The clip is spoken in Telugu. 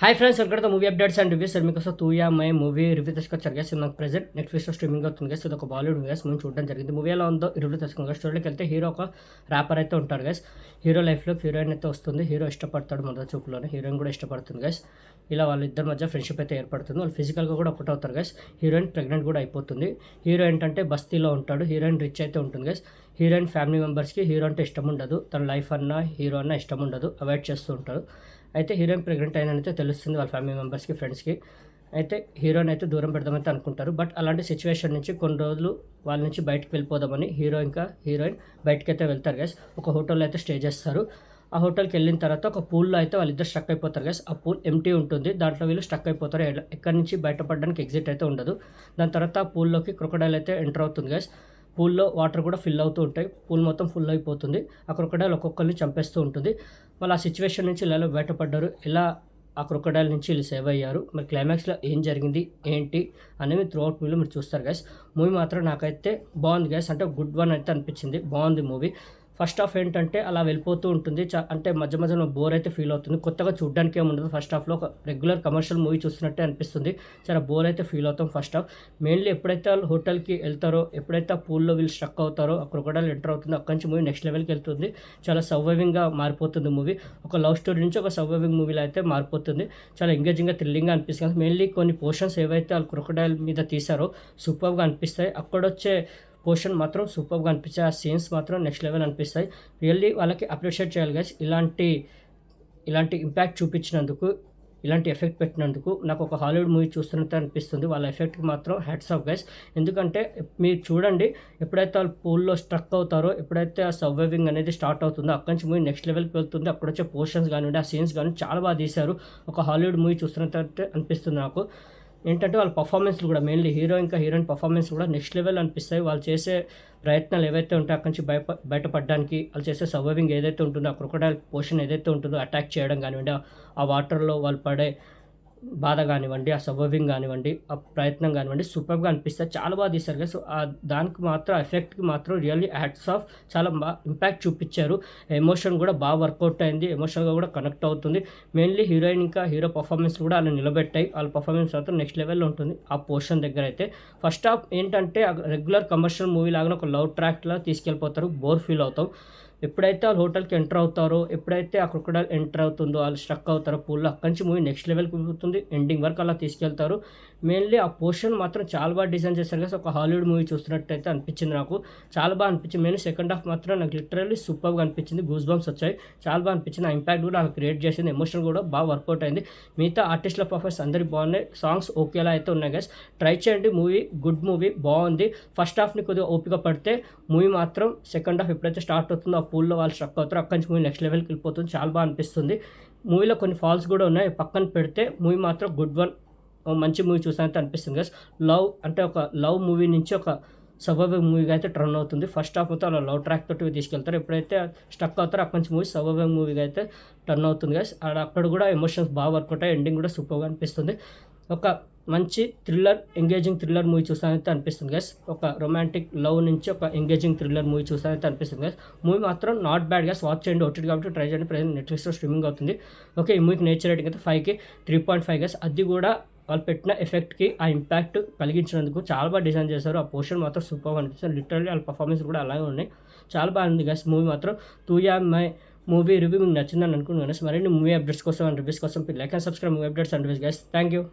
hi friends welcome to movie updates and reviews sir మీకోసం తూయా మై మూవీ రివ్యూ తీసుకొచ్చారు గైస్ నాకు ప్రెజెంట్ నెట్ఫ్లిక్స్లో స్ట్రీమింగ్ అవుతుంది గైస్ ఇది ఒక బాలీవుడ్ మూవీస్ మనం చూడడం జరిగింది మూవీ ఎలా ఉందో రివ్యూ తీసుకున్నాం స్టోరీకి వెళ్తే హీరో ఒక ర్యాపర్ అయితే ఉంటాడు గైస్ హీరో లైఫ్లో హీరోయిన్ అయితే వస్తుంది హీరో ఇష్టపడతాడు మొదటి చూపులోనే హీరోయిన్ కూడా ఇష్టపడుతుంది గైస్ ఇలా వాళ్ళిద్దరి మధ్య ఫ్రెండ్షిప్ అయితే ఏర్పడుతుంది వాళ్ళు ఫిజికల్గా కూడా ఒకటి అవుతారు గైస్ హీరోయిన్ ప్రెగ్నెంట్ కూడా అయిపోతుంది హీరో ఏంటంటే బస్తీలో ఉంటాడు హీరోయిన్ రిచ్ అయితే ఉంటుంది గైస్ హీరోయిన్ ఫ్యామిలీ మెంబర్స్కి హీరో అంటే ఇష్టం ఉండదు తన లైఫ్ అన్నా హీరో అన్నా ఇష్టం ఉండదు అవాయిడ్ చేస్తూ ఉంటారు అయితే హీరోయిన్ ప్రెగ్నెంట్ అయినైతే తెలుస్తుంది వాళ్ళ ఫ్యామిలీ మెంబర్స్కి ఫ్రెండ్స్కి అయితే హీరోయిన్ అయితే దూరం పెడదామైతే అనుకుంటారు బట్ అలాంటి సిచ్యువేషన్ నుంచి కొన్ని రోజులు వాళ్ళ నుంచి బయటకు వెళ్ళిపోదామని హీరో ఇంకా హీరోయిన్ బయటకైతే వెళ్తారు గైస్ ఒక హోటల్లో అయితే స్టే చేస్తారు ఆ హోటల్కి వెళ్ళిన తర్వాత ఒక పూల్లో అయితే వాళ్ళిద్దరు స్టక్ అయిపోతారు గైస్ ఆ పూల్ ఎంటీ ఉంటుంది దాంట్లో వీళ్ళు స్టక్ అయిపోతారు ఎక్కడి నుంచి బయటపడడానికి ఎగ్జిట్ అయితే ఉండదు దాని తర్వాత ఆ పూల్లోకి క్రొకడైల్ అయితే ఎంటర్ అవుతుంది గైస్ పూల్లో వాటర్ కూడా ఫిల్ అవుతూ ఉంటాయి పూల్ మొత్తం ఫుల్ అయిపోతుంది ఆ క్రొకడైల్ ఒక్కొక్కరిని చంపేస్తూ ఉంటుంది వాళ్ళు ఆ సిచ్యువేషన్ నుంచి ఇలా బయటపడ్డారు ఎలా ఆ క్రొకడైల్ నుంచి వీళ్ళు సేవ్ అయ్యారు మరి క్లైమాక్స్లో ఏం జరిగింది ఏంటి అనేవి త్రూ అవుట్ మూవీలో మీరు చూస్తారు గైస్ మూవీ మాత్రం నాకైతే బాగుంది గైస్ అంటే గుడ్ వన్ అయితే అనిపించింది బాగుంది మూవీ ఫస్ట్ హాఫ్ ఏంటంటే అలా వెళ్ళిపోతూ ఉంటుంది అంటే మధ్య మధ్యలో బోర్ అయితే ఫీల్ అవుతుంది కొత్తగా చూడడానికి ఏముండదు ఫస్ట్ హాఫ్లో ఒక రెగ్యులర్ కమర్షియల్ మూవీ చూస్తున్నట్టే అనిపిస్తుంది చాలా బోర్ అయితే ఫీల్ అవుతాం ఫస్ట్ హాఫ్ మెయిన్లీ ఎప్పుడైతే వాళ్ళు హోటల్కి వెళ్తారో ఎప్పుడైతే ఆ పూల్లో వీళ్ళు స్ట్రక్ అవుతారో ఆ క్రొకడైల్ ఎంటర్ అవుతుందో అక్కడి నుంచి మూవీ నెక్స్ట్ లెవెల్కి వెళ్తుంది చాలా సర్వైవింగ్గా మారిపోతుంది మూవీ ఒక లవ్ స్టోరీ నుంచి ఒక సర్వైవింగ్ మూవీలో అయితే మారిపోతుంది చాలా ఎంగేజింగ్గా థ్రిల్లింగ్గా అనిపిస్తుంది మెయిన్లీ కొన్ని పోర్షన్స్ ఏవైతే వాళ్ళు క్రొకడైల్ మీద తీసారో సూపర్గా అనిపిస్తాయి అక్కడొచ్చే పోర్షన్ మాత్రం సూపర్గా అనిపించాయి ఆ సీన్స్ మాత్రం నెక్స్ట్ లెవెల్ అనిపిస్తాయి రియల్లీ వాళ్ళకి అప్రిషియేట్ చేయాలి గైస్ ఇలాంటి ఇంపాక్ట్ చూపించినందుకు ఇలాంటి ఎఫెక్ట్ పెట్టినందుకు నాకు ఒక హాలీవుడ్ మూవీ చూస్తున్నట్టు అనిపిస్తుంది వాళ్ళ ఎఫెక్ట్కి మాత్రం హ్యాట్స్ ఆఫ్ గైస్ ఎందుకంటే మీరు చూడండి ఎప్పుడైతే వాళ్ళు పూల్లో స్ట్రక్ అవుతారో ఎప్పుడైతే ఆ సర్వైవింగ్ అనేది స్టార్ట్ అవుతుందో అక్కడి నుంచి మూవీ నెక్స్ట్ లెవెల్కి వెళ్తుంది అక్కడ వచ్చే పోర్షన్స్ కానివ్వండి ఆ సీన్స్ కానీ చాలా బాగా తీశారు ఒక హాలీవుడ్ మూవీ చూస్తున్నట్టు అనిపిస్తుంది నాకు ఏంటంటే వాళ్ళ పర్ఫార్మెన్స్లు కూడా మెయిన్లీ హీరో ఇంకా హీరోయిన్ పర్ఫార్మెన్స్ కూడా నెక్స్ట్ లెవెల్ అనిపిస్తాయి వాళ్ళు చేసే ప్రయత్నాలు ఏవైతే ఉంటాయో అక్కడి నుంచి బయటపడడానికి వాళ్ళు చేసే సర్వైవింగ్ ఏదైతే ఉంటుందో ఆ క్రొకడైల్ పోర్షన్ ఏదైతే ఉంటుందో అటాక్ చేయడం కానివ్వండి ఆ వాటర్లో వాళ్ళు పడే బాధ కానివ్వండి ఆ సర్వైవింగ్ కానివ్వండి ఆ ప్రయత్నం కానివ్వండి సూపర్గా అనిపిస్తుంది చాలా బాగా తీశారు కదా సో దానికి మాత్రం ఎఫెక్ట్కి మాత్రం రియల్లీ హ్యాట్స్ ఆఫ్ చాలా బాగా ఇంపాక్ట్ చూపించారు ఎమోషన్ కూడా బాగా వర్కౌట్ అయింది ఎమోషన్గా కూడా కనెక్ట్ అవుతుంది మెయిన్లీ హీరోయిన్ ఇంకా హీరో పర్ఫార్మెన్స్ కూడా అలా నిలబెట్టాయి వాళ్ళ పర్ఫార్మెన్స్ మాత్రం నెక్స్ట్ లెవెల్లో ఉంటుంది ఆ పోర్షన్ దగ్గర అయితే ఫస్ట్ హాఫ్ ఏంటంటే రెగ్యులర్ కమర్షియల్ మూవీ లాగా ఒక లవ్ ట్రాక్లా తీసుకెళ్ళిపోతారు బోర్ ఫీల్ అవుతాం ఎప్పుడైతే వాళ్ళు హోటల్కి ఎంటర్ అవుతారో ఎప్పుడైతే ఆ క్రొకడైల్ ఎంటర్ అవుతుందో వాళ్ళు స్ట్రక్ అవుతారో పూల్లో అక్కడి నుంచి మూవీ నెక్స్ట్ లెవెల్కి పోతుంది ఎండింగ్ వరకు అలా తీసుకెళ్తారు మెయిన్లీ ఆ పోర్షన్ మాత్రం చాలా బాగా డిజైన్ చేశారు కదా ఒక హాలీవుడ్ మూవీ చూస్తున్నట్టయితే అనిపించింది నాకు చాలా బాగా అనిపించింది మెయిన్ సెకండ్ హాఫ్ మాత్రం నాకు లిటరల్లీ సూపర్గా అనిపించింది గూస్ బంప్స్ వచ్చాయి చాలా బాగా అనిపించింది ఆ ఇంపాక్ట్ కూడా నాకు క్రియేట్ చేసింది ఎమోషన్ కూడా బాగా వర్కౌట్ అయింది మిగతా ఆర్టిస్టుల పర్ఫార్మెన్స్ అందరికి బాగున్నాయి సాంగ్స్ ఓకేలా అయితే ఉన్నాయి గైస్ ట్రై చేయండి మూవీ గుడ్ మూవీ బాగుంది ఫస్ట్ హాఫ్ని కొద్దిగా ఓపిక పడితే మూవీ మాత్రం సెకండ్ హాఫ్ ఎప్పుడైతే స్టార్ట్ అవుతుందో ఆ పూల్లో వాళ్ళు స్ట్రక్ అవుతారో అక్కడి నుంచి మూవీ నెక్స్ట్ లెవెల్కి వెళ్ళిపోతుంది చాలా బాగా అనిపిస్తుంది మూవీలో కొన్ని ఫాల్స్ కూడా ఉన్నాయి పక్కన పెడితే మూవీ మాత్రం గుడ్ వన్ మంచి మూవీ చూసానైతే అనిపిస్తుంది గైస్ లవ్ అంటే ఒక లవ్ మూవీ నుంచి ఒక సర్వైవింగ్ మూవీగా అయితే టర్న్ అవుతుంది ఫస్ట్ హాఫ్ అయితే అలా లవ్ ట్రాక్ తోటి తీసుకెళ్తారు ఎప్పుడైతే స్టక్ అవుతారో అక్కడి నుంచి మూవీ సర్వైవింగ్ మూవీగా అయితే టర్న్ అవుతుంది గైస్ అక్కడ కూడా ఎమోషన్స్ బాగా వర్క్ అవుతాయి ఎండింగ్ కూడా సూపర్గా అనిపిస్తుంది ఒక మంచి ఎంగేజింగ్ థ్రిల్లర్ మూవీ చూసానైతే అనిపిస్తుంది గైస్ ఒక రొమాంటిక్ లవ్ నుంచి ఒక ఎంగేజింగ్ థ్రిల్లర్ మూవీ చూసానైతే అనిపిస్తుంది గైస్ మూవీ మాత్రం నాట్ బ్యాడ్ గైస్ వాచ్ చేయండి ఓటీటీ కాబట్టి ట్రై చేయండి ప్రజెంట్ నెట్ఫ్లిక్స్లో స్ట్రీమింగ్ అవుతుంది ఓకే ఈ మూవీకి నేచర్ రేటింగ్ అయితే 5కి 3.5 గైస్ అది కూడా వాళ్ళు పెట్టిన ఎఫెక్ట్కి ఆ ఇంపాక్ట్ కలిగించినందుకు చాలా బాగా డిజైన్ చేశారు ఆ పోర్షన్ మాత్రం సూపర్గా అనిపిస్తుంది లిటరల్లీ వాళ్ళ పర్ఫార్మెన్స్ కూడా అలాగే ఉన్నాయి చాలా బాగుంది గైస్ మూవీ మాత్రం తూయా మై మూవీ రివ్యూ మీకు నచ్చిందని అనుకున్నాను మరిన్ని మూవీ అప్డేట్స్ కోసం అండ్ రివ్యూస్ కోసం like and subscribe movie updates and reviews guys thank you